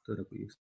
którego jest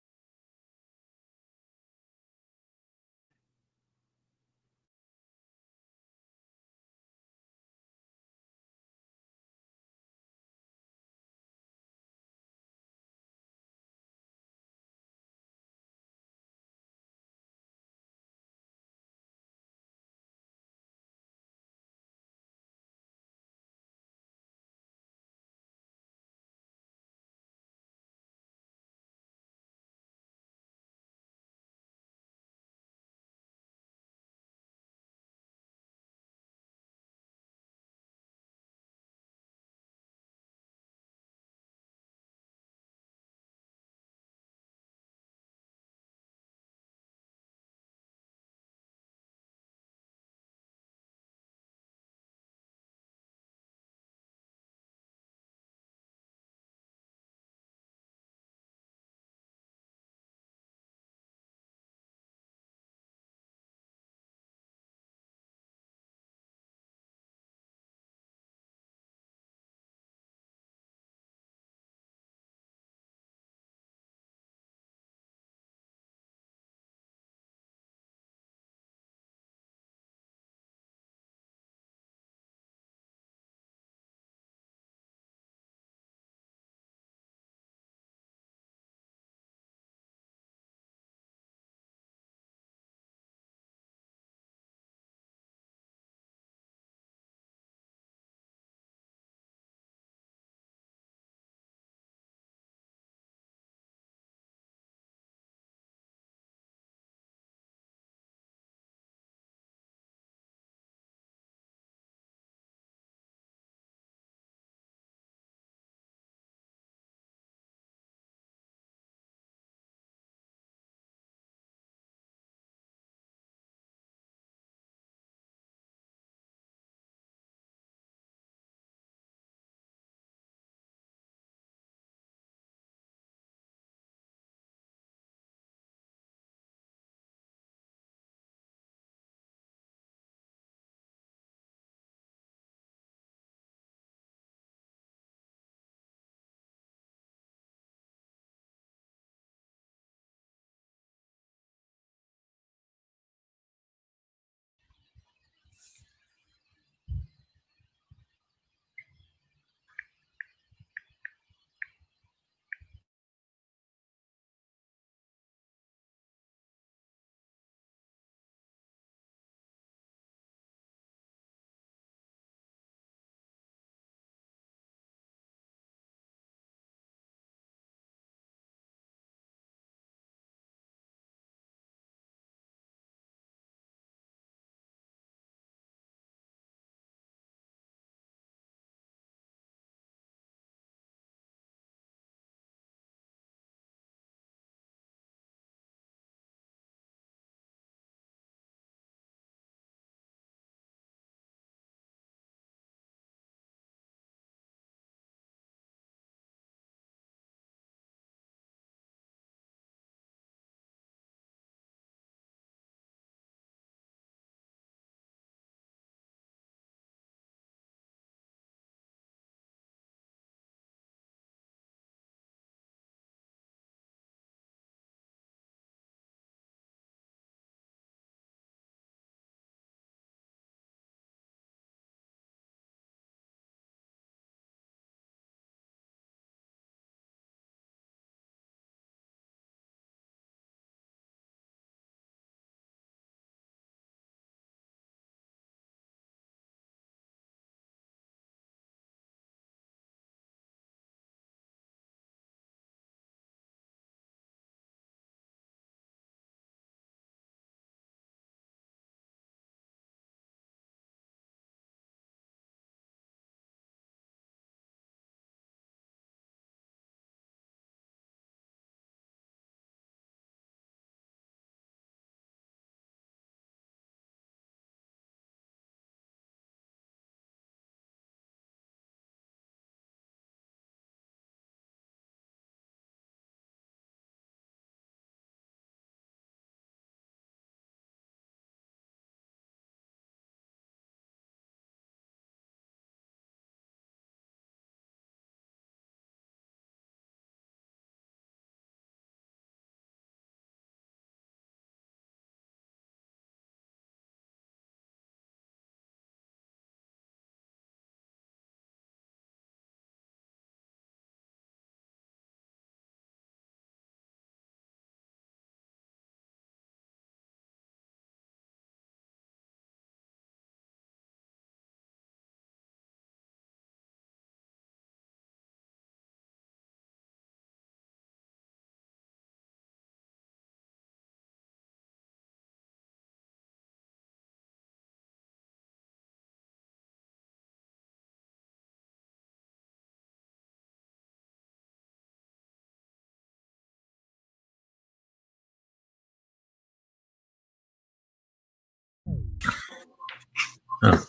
Oh.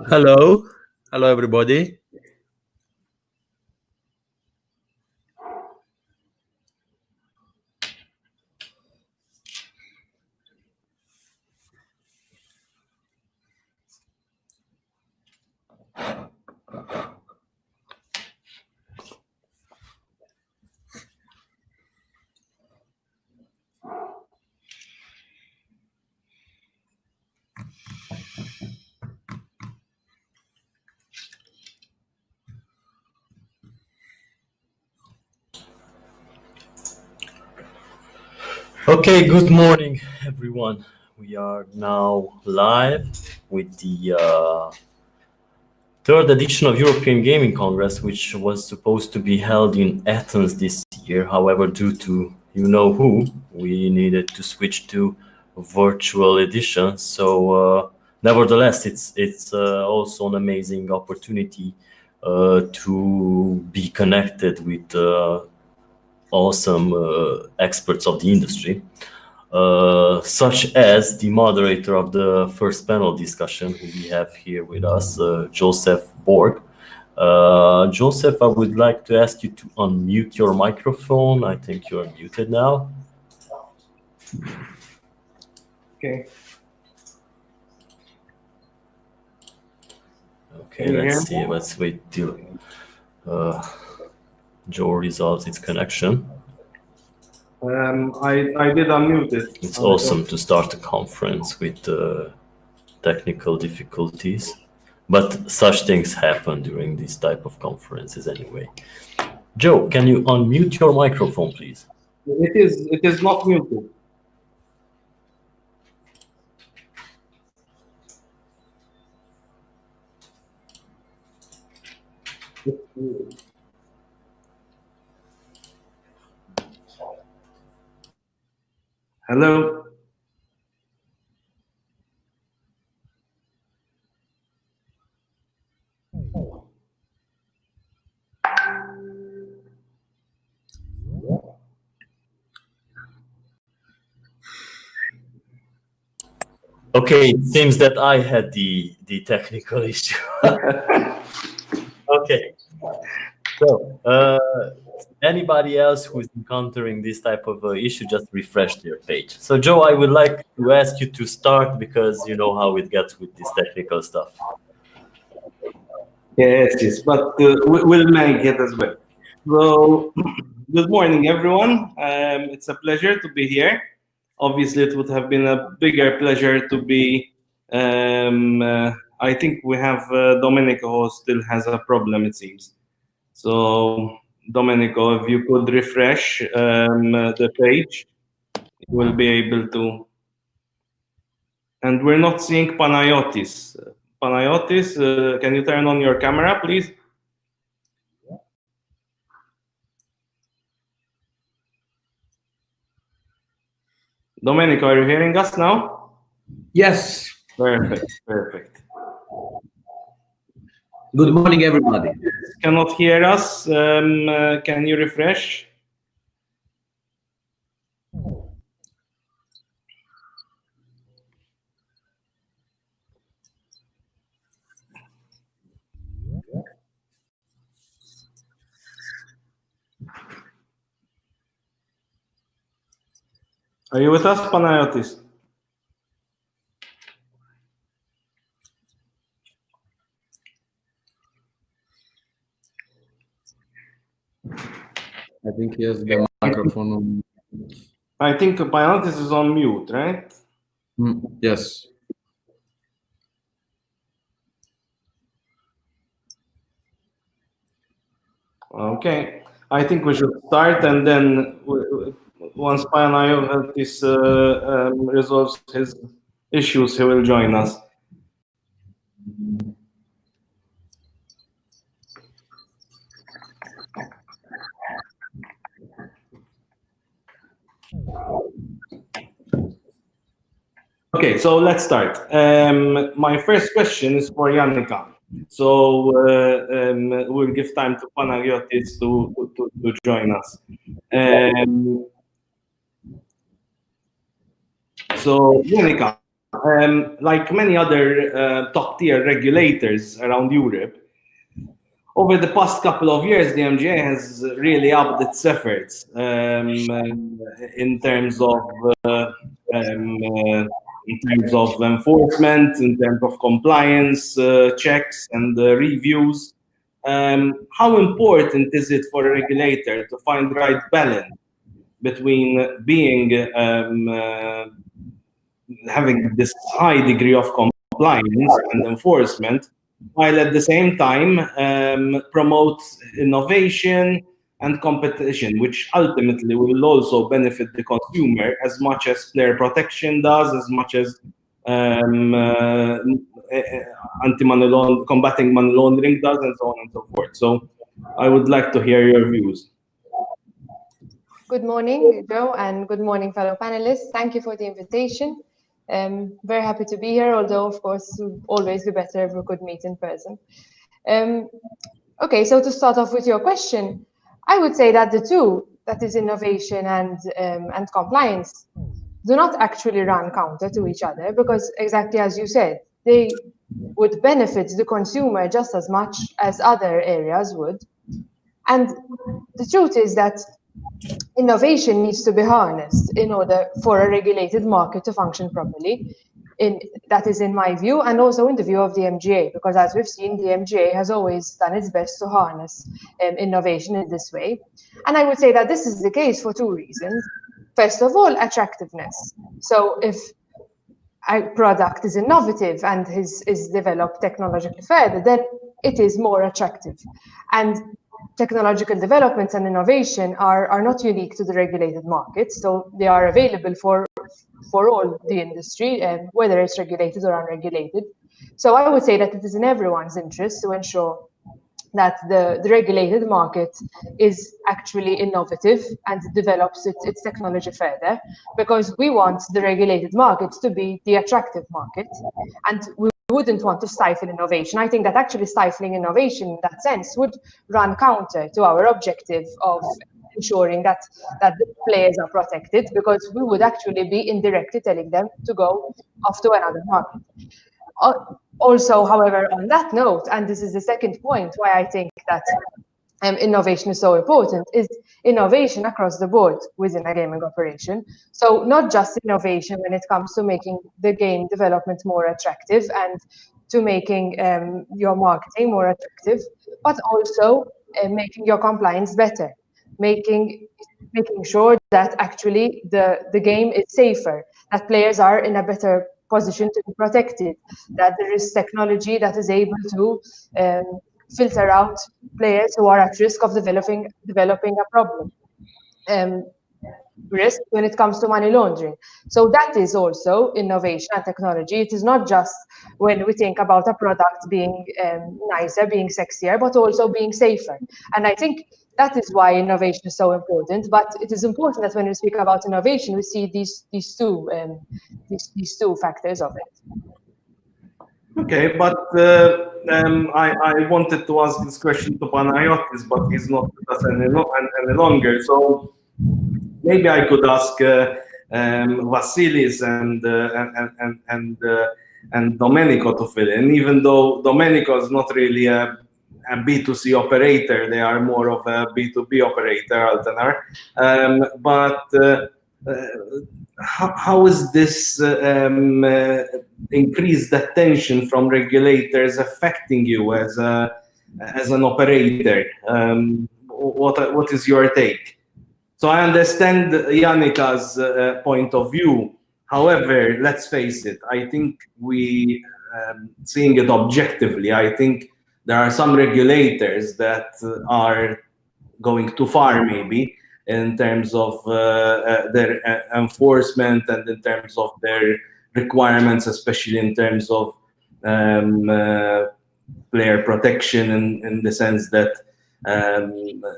Hello, everybody. Okay, good morning, everyone. We are now live with the third edition of European Gaming Congress, which was supposed to be held in Athens this year. However, due to you know who, we needed to switch to virtual edition. So, nevertheless, it's also an amazing opportunity to be connected with awesome experts of the industry. Such as the moderator of the first panel discussion, who we have here with us, Joseph Borg. Joseph, I would like to ask you to unmute your microphone. I think you're muted now. Okay. Okay, let's see. Let's wait till Joe resolves its connection. I did unmute it. It's awesome to start a conference with technical difficulties, but such things happen during these type of conferences anyway. Joe, can you unmute your microphone, please? It is not muted. Hello. Okay, it seems that I had the technical issue. Okay, so anybody else who's encountering this type of issue, just refresh their page. So Joe, I would like to ask you to start because you know how it gets with this technical stuff. Yes, but we'll make it as well. So, good morning, everyone. It's a pleasure to be here. Obviously, it would have been a bigger pleasure to be. I think we have Domenico who still has a problem, it seems. So, Domenico, if you could refresh the page, you will be able to. And we're not seeing Panayotis. Panayotis, can you turn on your camera, please? Domenico, are you hearing us now? Yes. Perfect, perfect. Good morning, everybody. Cannot hear us. Can you refresh? Are you with us, Panayotis? I think he has the microphone on. I think Panayotis is on mute, right? Yes. Okay. I think we should start, and then once Panayotis resolves his issues, he will join us. Okay, so let's start. My first question is for Yannicka. So we'll give time to Panagiotis to join us. So Monica, like many other top-tier regulators around Europe, over the past couple of years, the MGA has really upped its efforts in terms of enforcement, in terms of compliance checks and reviews. How important is it for a regulator to find the right balance between being having this high degree of compliance and enforcement, while at the same time promote innovation and competition, which ultimately will also benefit the consumer as much as player protection does, as much as combating money laundering does, and so on and so forth. So I would like to hear your views. Good morning, Joe, and good morning, fellow panelists. Thank you for the invitation. Very happy to be here, although, of course, it would always be better if we could meet in person. Okay, so to start off with your question, I would say that the two, that is innovation and compliance, do not actually run counter to each other, because exactly as you said, they would benefit the consumer just as much as other areas would. And the truth is that innovation needs to be harnessed in order for a regulated market to function properly. That is in my view, and also in the view of the MGA, because as we've seen, the MGA has always done its best to harness innovation in this way. And I would say that this is the case for two reasons. First of all, attractiveness. So if a product is innovative and is developed technologically further, then it is more attractive. And technological developments and innovation are not unique to the regulated markets, so they are available for all the industry, whether it's regulated or unregulated. So I would say that it is in everyone's interest to ensure that the regulated market is actually innovative and develops its technology further, because we want the regulated market to be the attractive market, and we wouldn't want to stifle innovation. I think that actually stifling innovation in that sense would run counter to our objective of ensuring that the players are protected, because we would actually be indirectly telling them to go off to another market. Also, however, on that note, and this is the second point why I think that innovation is so important, is innovation across the board within a gaming operation. So not just innovation when it comes to making the game development more attractive and to making your marketing more attractive, but also making your compliance better, making sure that actually the game is safer, that players are in a better position to be protected, that there is technology that is able to filter out players who are at risk of developing a problem, risk when it comes to money laundering. So that is also innovation and technology. It is not just when we think about a product being nicer, being sexier, but also being safer. And I think that is why innovation is so important. But it is important that when we speak about innovation, we see these two factors of it. Okay, but I wanted to ask this question to Panagiotis, but he's not with us any longer. So maybe I could ask Vasilis and Domenico to fill in, even though Domenico is not really a B2C operator, they are more of a B2B operator, Altenar. But how is this increased attention from regulators affecting you as an operator? What is your take? So I understand Yannika's point of view. However, let's face it, I think we, seeing it objectively, I think there are some regulators that are going too far, maybe, in terms of their enforcement and in terms of their requirements, especially in terms of player protection, in the sense that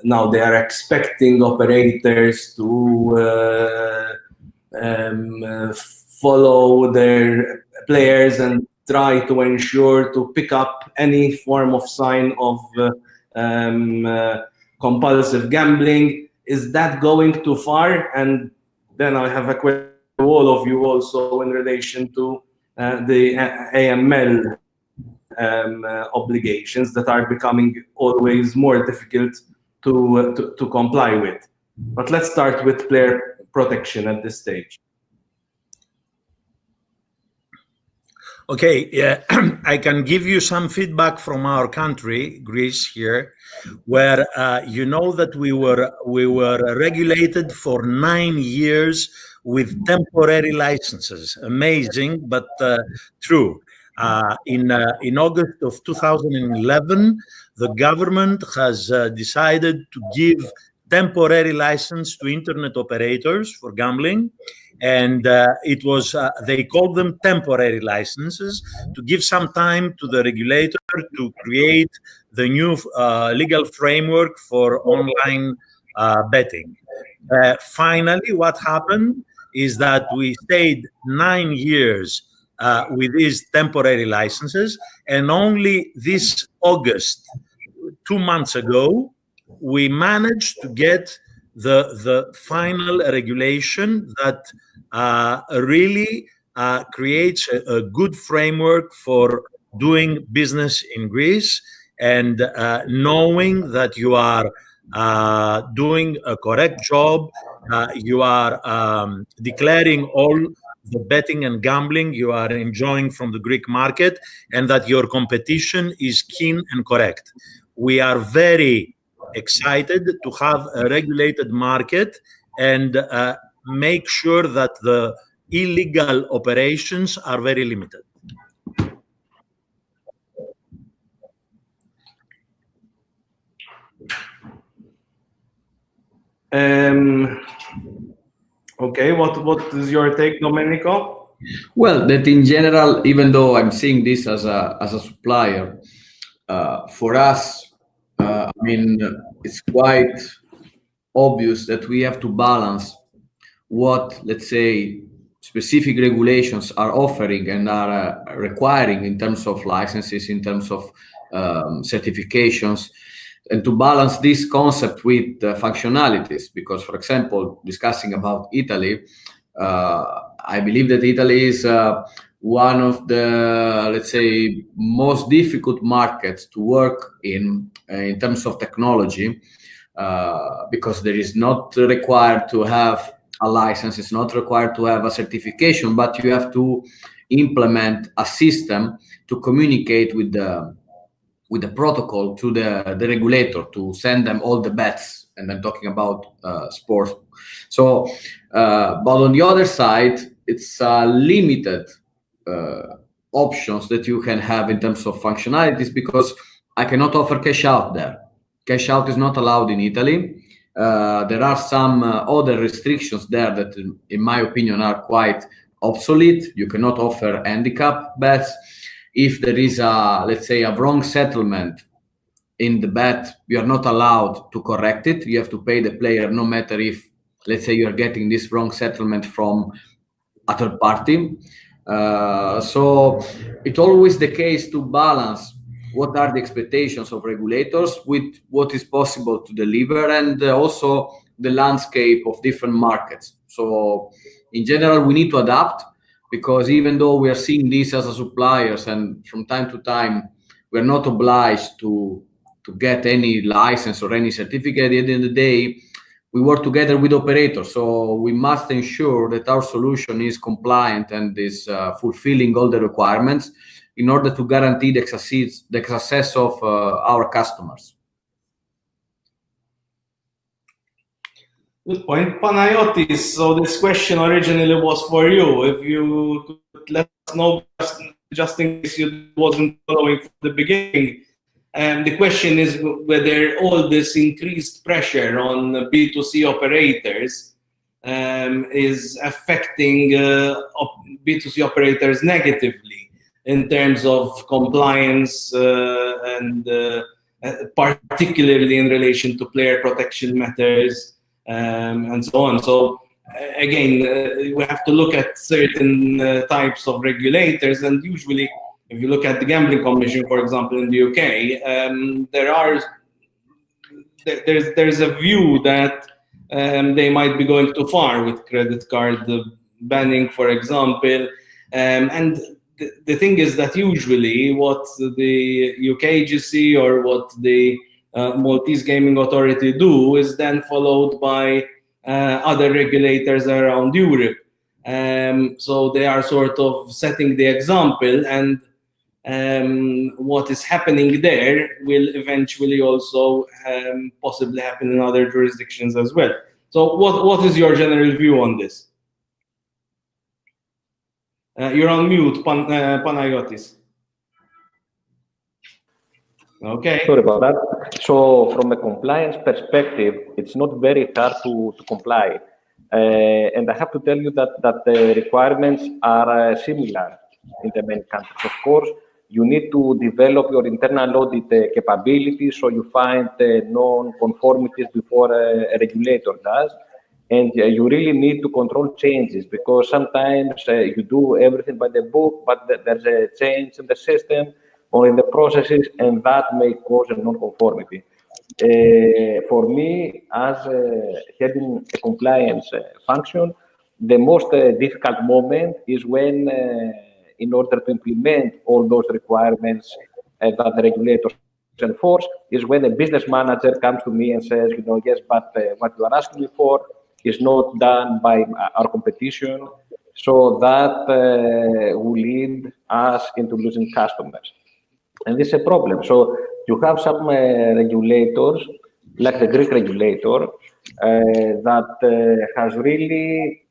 now they are expecting operators to follow their players and try to ensure to pick up any form of sign of compulsive gambling. Is that going too far? And then I have a question to all of you also in relation to the AML obligations that are becoming always more difficult to comply with. But let's start with player protection at this stage. Okay, yeah, I can give you some feedback from our country, Greece here, where you know that we were regulated for 9 years with temporary licenses. Amazing, but true. In August of 2011, the government has decided to give temporary license to internet operators for gambling. And it was, they called them temporary licenses to give some time to the regulator to create the new legal framework for online betting. Finally, what happened is that we stayed 9 years with these temporary licenses, and only this August, 2 months ago, we managed to get the final regulation that really creates a good framework for doing business in Greece, and knowing that you are doing a correct job, you are declaring all the betting and gambling you are enjoying from the Greek market, and that your competition is keen and correct. We are very excited to have a regulated market and make sure that the illegal operations are very limited. Okay, what is your take, Domenico? Well, that in general, even though I'm seeing this as a supplier, for us, I mean, it's quite obvious that we have to balance what, let's say, specific regulations are offering and are requiring in terms of licenses, in terms of certifications, and to balance this concept with functionalities. Because, for example, discussing about Italy, I believe that Italy is one of the, let's say, most difficult markets to work in terms of technology, because there is not required to have a license, it's not required to have a certification, but you have to implement a system to communicate with the protocol to the regulator to send them all the bets, and I'm talking about sports. So, but on the other side, it's limited options that you can have in terms of functionalities, because I cannot offer cash out there. Cash out is not allowed in Italy. There are some other restrictions there that, in my opinion, are quite obsolete. You cannot offer handicap bets. If there is let's say, a wrong settlement in the bet, you are not allowed to correct it. You have to pay the player, no matter if, let's say, you are getting this wrong settlement from a third party. So it's always the case to balance what are the expectations of regulators with what is possible to deliver, and also the landscape of different markets. So in general, we need to adapt, because even though we are seeing this as a suppliers, and from time to time, we're not obliged to get any license or any certificate, at the end of the day, we work together with operators. So we must ensure that our solution is compliant and is fulfilling all the requirements in order to guarantee the success of our customers. Good point. Panayotis, so this question originally was for you. If you could let us know, just in case you wasn't following from the beginning. The question is whether all this increased pressure on B2C operators is affecting B2C operators negatively in terms of compliance and particularly in relation to player protection matters and so on. So again, we have to look at certain types of regulators, and usually if you look at the Gambling Commission, for example, in the UK, there's a view that they might be going too far with credit card banning, for example. And the thing is that usually what the UKGC or what the Maltese Gaming Authority do is then followed by other regulators around Europe. So they are sort of setting the example, and what is happening there will eventually also possibly happen in other jurisdictions as well. So what is your general view on this? You're on mute, Panayotis. Okay. Sorry about that. So from a compliance perspective, it's not very hard to comply. And I have to tell you that the requirements are similar in the main countries. Of course, you need to develop your internal audit capabilities, so you find non-conformities before a regulator does. And you really need to control changes, because sometimes you do everything by the book, but there's a change in the system or in the processes, and that may cause a non-conformity. For me, as heading a compliance function, the most difficult moment is when, in order to implement all those requirements that the regulators enforce, is when a business manager comes to me and says, yes, but what you are asking me for is not done by our competition, so that will lead us into losing customers. And this is a problem. So you have some regulators, like the Greek regulator, that has really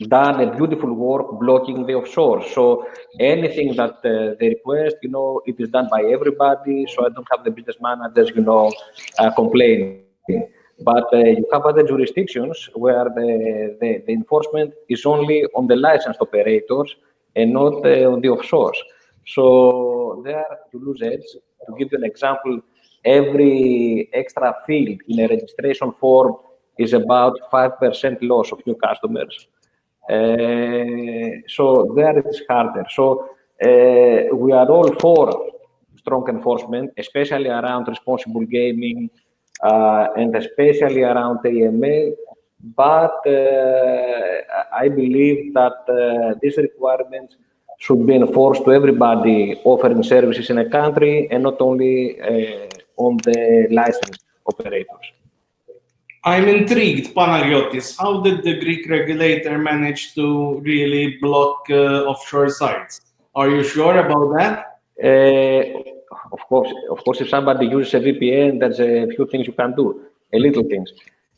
done a beautiful work blocking the offshore. So anything that they request, it is done by everybody. So I don't have the business managers, complaining. But you have other jurisdictions where the enforcement is only on the licensed operators and not on the offshores. So there you lose edge. To give you an example, every extra field in a registration form is about 5% loss of new customers. So there it is harder. So we are all for strong enforcement, especially around responsible gaming, and especially around AML, but I believe that these requirements should be enforced to everybody offering services in a country, and not only on the licensed operators. I'm intrigued, Panagiotis. How did the Greek regulator manage to really block offshore sites? Are you sure about that? Of course, if somebody uses a VPN, there's a few things you can do, little things.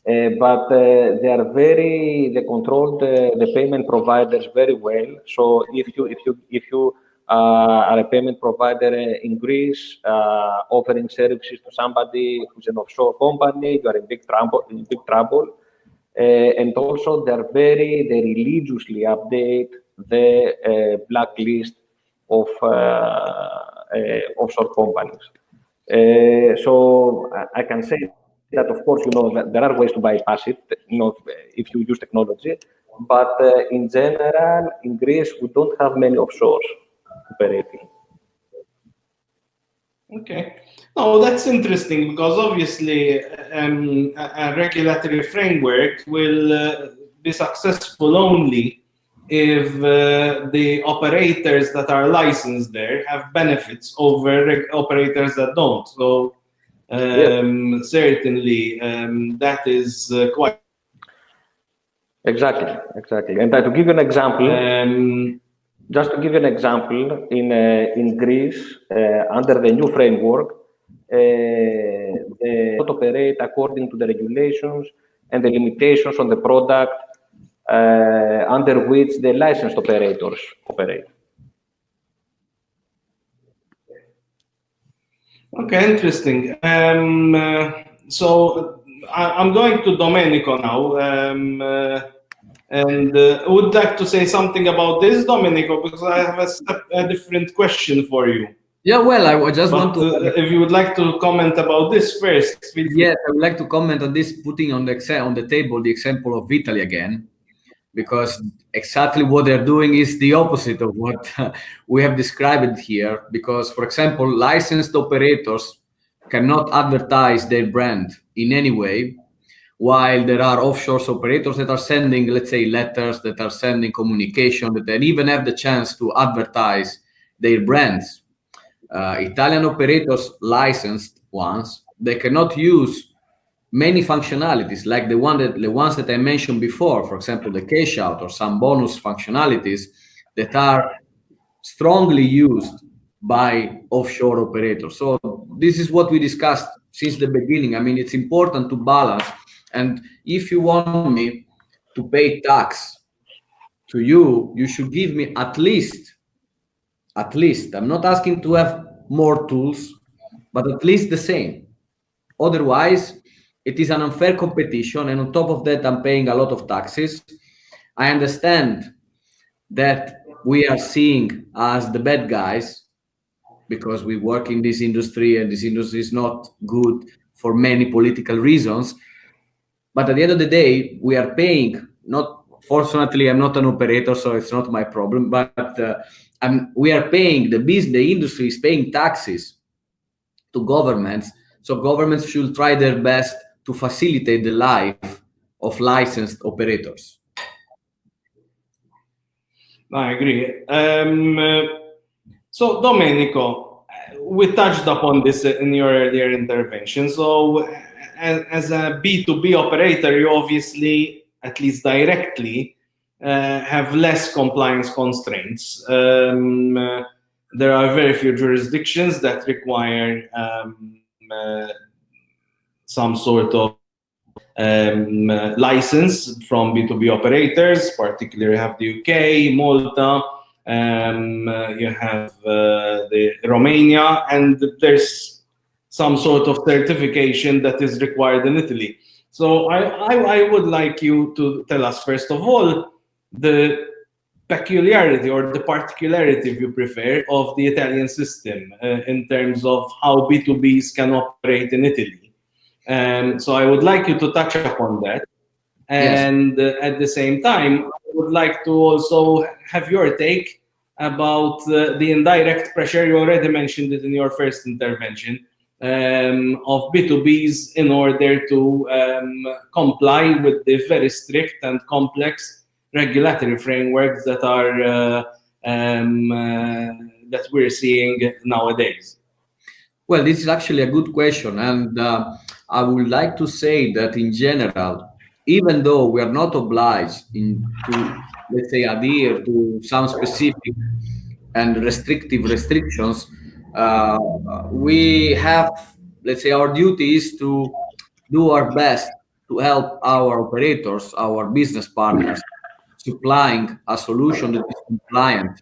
But they controlled the payment providers very well. So if you are a payment provider in Greece, offering services to somebody who's an offshore company, you are in big trouble. And also they religiously update the blacklist of offshore companies. So I can say that, of course, that there are ways to bypass it, if you use technology. But in general, in Greece, we don't have many offshores operating. Okay. Oh, that's interesting, because obviously a regulatory framework will be successful only if the operators that are licensed there have benefits over operators that don't. So certainly that is quite... Exactly. And to give you an example, just to give you an example, in Greece, under the new framework, they operate according to the regulations and the limitations on the product under which the licensed operators operate. Okay, interesting. So I'm going to Domenico now, and would like to say something about this, Domenico, because I have a different question for you. Yeah, well, I just want to... if you would like to comment about this first. Yes, I would like to comment on this, putting on the table the example of Italy again. because exactly what they're doing is the opposite of what we have described here. Because, for example, licensed operators cannot advertise their brand in any way, while there are offshore operators that are sending, let's say, letters, that are sending communication, that they even have the chance to advertise their brands. Italian operators, licensed ones, they cannot use many functionalities like the ones that I mentioned before, for example, the cash out or some bonus functionalities that are strongly used by offshore operators. So this is what we discussed since the beginning. I mean, it's important to balance. And if you want me to pay tax to you, you should give me at least, I'm not asking to have more tools, but at least the same. Otherwise, it is an unfair competition. And on top of that, I'm paying a lot of taxes. I understand that we are seen as the bad guys because we work in this industry, and this industry is not good for many political reasons. But at the end of the day, we are paying, not, fortunately, I'm not an operator, so it's not my problem, but we are paying, the industry is paying taxes to governments. So governments should try their best to facilitate the life of licensed operators. I agree. So, Domenico, we touched upon this in your earlier intervention. So, as a B2B operator, you obviously, at least directly, have less compliance constraints. There are very few jurisdictions that require some sort of license from B2B operators. Particularly, you have the UK, Malta, you have the Romania, and there's some sort of certification that is required in Italy. So I would like you to tell us, first of all, the peculiarity or the particularity, if you prefer, of the Italian system in terms of how B2Bs can operate in Italy. So I would like you to touch upon that. And yes, at the same time, I would like to also have your take about the indirect pressure. You already mentioned it in your first intervention, of B2Bs in order to comply with the very strict and complex regulatory frameworks that are that we're seeing nowadays. Well, this is actually a good question, and I would like to say that in general, even though we are not obliged to, let's say, adhere to some specific and restrictions, we have, let's say, our duty is to do our best to help our operators, our business partners, supplying a solution that is compliant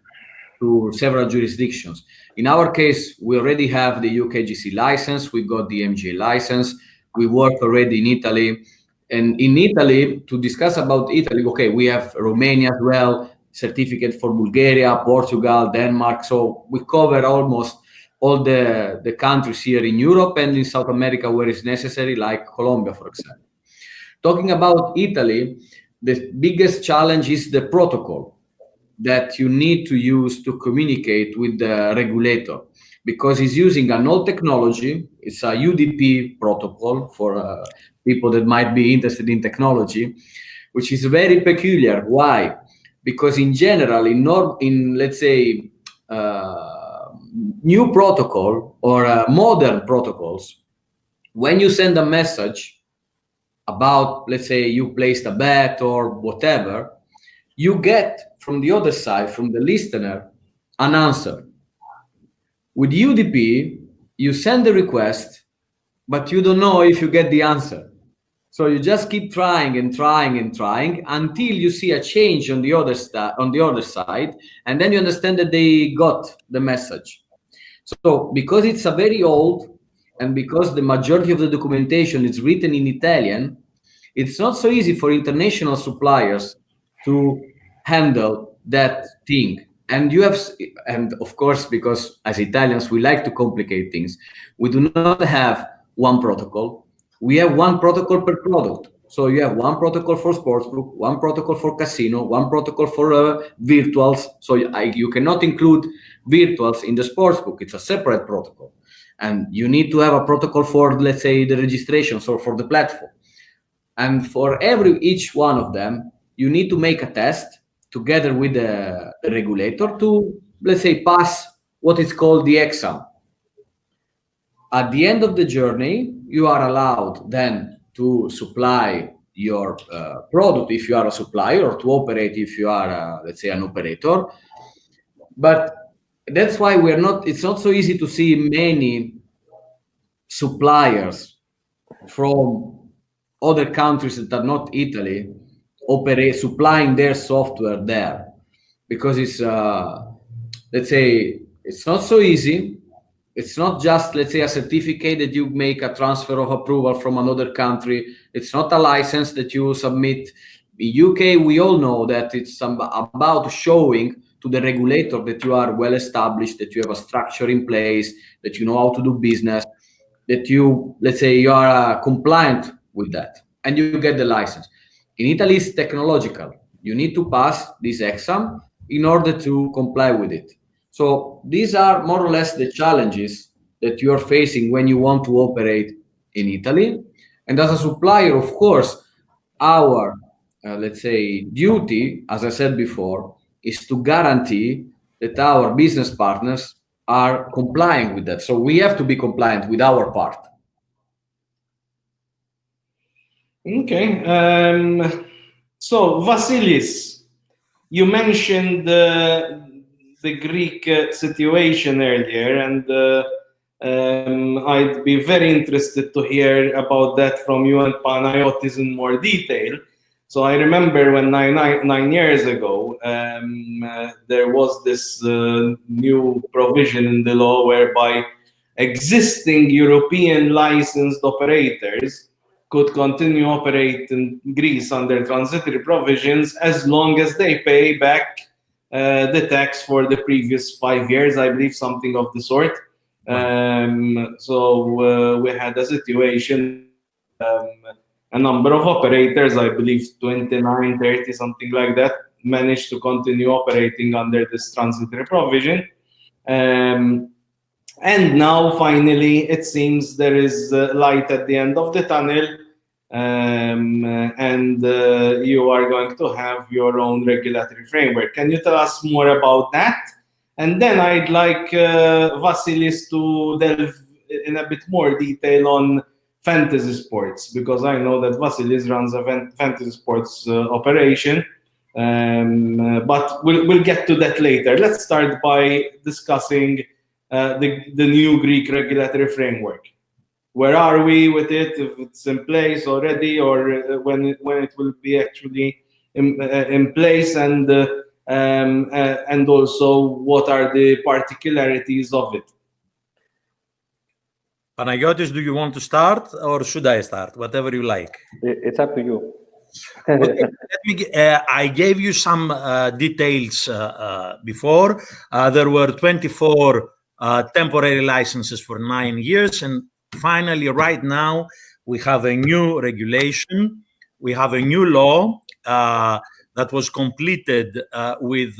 to several jurisdictions. In our case, we already have the UKGC license, we got the MGA license, we work already in Italy. And in Italy, to discuss about Italy, okay, we have Romania as well, certificate for Bulgaria, Portugal, Denmark. So we cover almost all the countries here in Europe and in South America where it's necessary, like Colombia, for example. Talking about Italy, the biggest challenge is the protocol that you need to use to communicate with the regulator, because he's using an old technology. It's a UDP protocol for people that might be interested in technology, which is very peculiar. Why? Because in general, in let's say, new protocol or modern protocols, when you send a message about, let's say, you placed a bet or whatever, you get from the other side, from the listener, an answer. With UDP, you send the request, but you don't know if you get the answer. So you just keep trying and trying and trying until you see a change on the other side, and then you understand that they got the message. So because it's a very old, and because the majority of the documentation is written in Italian, it's not so easy for international suppliers to handle that thing. And of course, because as Italians, we like to complicate things, we do not have one protocol. We have one protocol per product. So you have one protocol for sportsbook, one protocol for casino, one protocol for virtuals. So you cannot include virtuals in the sportsbook. It's a separate protocol. And you need to have a protocol for, let's say, the registration, so for the platform. And for each one of them, you need to make a test together with the regulator to, let's say, pass what is called the exam. At the end of the journey, you are allowed then to supply your product if you are a supplier, or to operate if you are, let's say, an operator. But that's why it's not so easy to see many suppliers from other countries that are not Italy supplying their software there, because it's let's say, it's not so easy. It's not just, let's say, a certificate that you make a transfer of approval from another country. It's not a license that you submit. In UK, we all know that it's about showing to the regulator that you are well established, that you have a structure in place, that you know how to do business, that you, let's say, you are compliant with that, and you get the license. In Italy, it's technological. You need to pass this exam in order to comply with it. So these are more or less the challenges that you are facing when you want to operate in Italy. And as a supplier, of course, our, let's say, duty, as I said before, is to guarantee that our business partners are complying with that. So we have to be compliant with our part. Okay. So Vasilis, you mentioned the Greek situation earlier, and I'd be very interested to hear about that from you and Panayotis in more detail. So I remember when nine years ago, there was this new provision in the law whereby existing European licensed operators could continue operate in Greece under transitory provisions as long as they pay back the tax for the previous 5 years, I believe, something of the sort. So we had a situation, a number of operators, I believe 29, 30, something like that, managed to continue operating under this transitory provision. And now, finally, it seems there is light at the end of the tunnel, and you are going to have your own regulatory framework. Can you tell us more about that? And then I'd like Vasilis to delve in a bit more detail on fantasy sports, because I know that Vasilis runs a fantasy sports operation. But we'll get to that later. Let's start by discussing the new Greek regulatory framework. Where are we with it? If it's in place already, or when it will be actually in place, and also what are the particularities of it? Panayotis, do you want to start, or should I start? Whatever you like. It's up to you. I gave you some details before. There were 24 temporary licenses for 9 years, and finally, right now, we have a new regulation. We have a new law that was completed with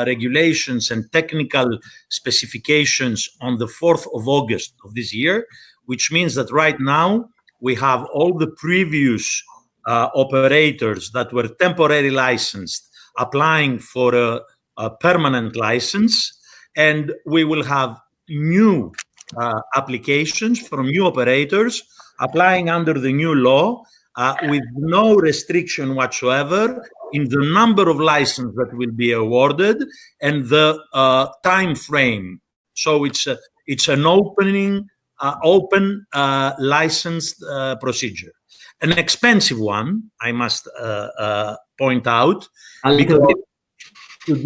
regulations and technical specifications on the 4th of August of this year, which means that right now we have all the previous operators that were temporarily licensed applying for a permanent license, and we will have new applications from new operators applying under the new law with no restriction whatsoever in the number of licenses that will be awarded and the time frame. So it's an open licensed procedure. An expensive one, I must point out, because to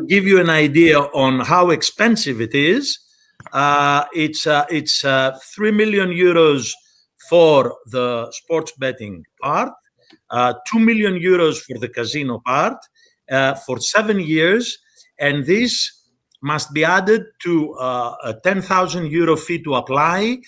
give you an idea on how expensive it is, it's 3 million euros for the sports betting part, 2 million euros for the casino part, for 7 years, and this must be added to a 10,000 euro fee to apply,